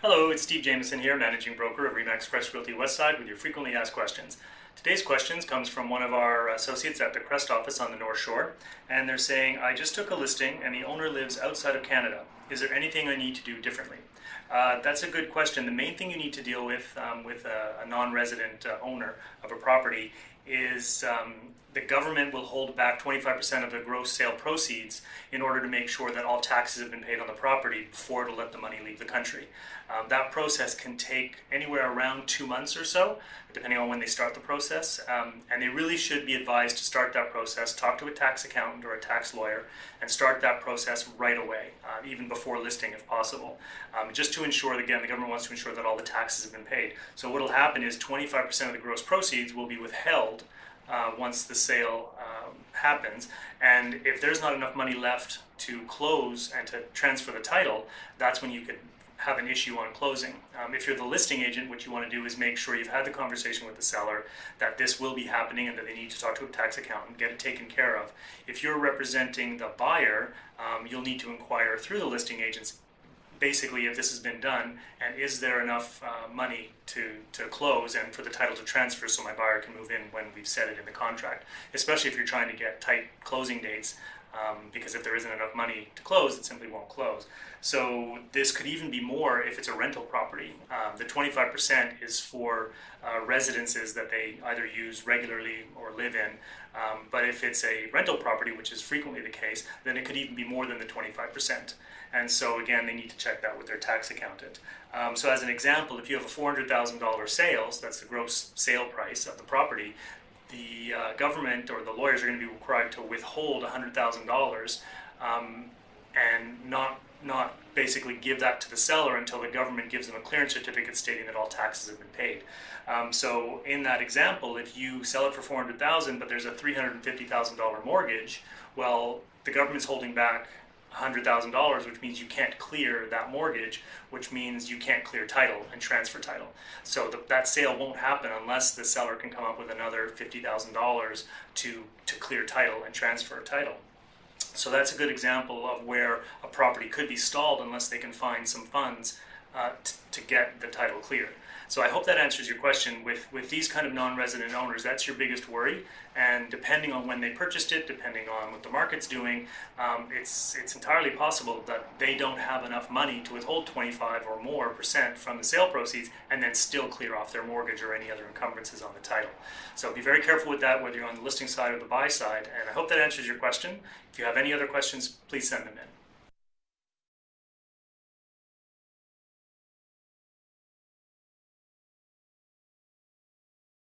Hello, it's Steve Jamieson here, Managing Broker of RE/MAX Crest Realty Westside with your frequently asked questions. Today's questions comes from one of our associates at the Crest office on the North Shore, and they're saying, I just took a listing and the owner lives outside of Canada. Is there anything I need to do differently? That's a good question. The main thing you need to deal with a non-resident owner of a property is the government will hold back 25% of the gross sale proceeds in order to make sure that all taxes have been paid on the property before it'll let the money leave the country. That process can take anywhere around 2 months or so, depending on when they start the process. And they really should be advised to start that process, talk to a tax accountant or a tax lawyer, and start that process right away, even before listing if possible. Just to ensure, again, the government wants to ensure that all the taxes have been paid. So what will happen is 25% of the gross proceeds will be withheld once the sale happens, and if there's not enough money left to close and to transfer the title, that's when you could have an issue on closing. If you're the listing agent, what you want to do is make sure you've had the conversation with the seller that this will be happening and that they need to talk to a tax accountant, get it taken care of. If you're representing the buyer, you'll need to inquire through the listing agents basically if this has been done and is there enough money to close and for the title to transfer so my buyer can move in when we've set it in the contract, especially if you're trying to get tight closing dates, because if there isn't enough money to close, it simply won't close. So this could even be more if it's a rental property. The 25% is for residences that they either use regularly or live in. But if it's a rental property, which is frequently the case, then it could even be more than the 25%. And so again, they need to check that with their tax accountant. So as an example, if you have a $400,000 sales, that's the gross sale price of the property, the government or the lawyers are going to be required to withhold $100,000 and not basically give that to the seller until the government gives them a clearance certificate stating that all taxes have been paid. So in that example, if you sell it for $400,000 but there's a $350,000 mortgage, well, the government's holding back $100,000, which means you can't clear that mortgage, which means you can't clear title and transfer title. So that sale won't happen unless the seller can come up with another $50,000 to clear title and transfer title. So that's a good example of where a property could be stalled unless they can find some funds to get the title cleared. So I hope that answers your question. With these kind of non-resident owners, that's your biggest worry. And depending on when they purchased it, depending on what the market's doing, it's entirely possible that they don't have enough money to withhold 25 or more % from the sale proceeds and then still clear off their mortgage or any other encumbrances on the title. So be very careful with that, whether you're on the listing side or the buy side. And I hope that answers your question. If you have any other questions, please send them in.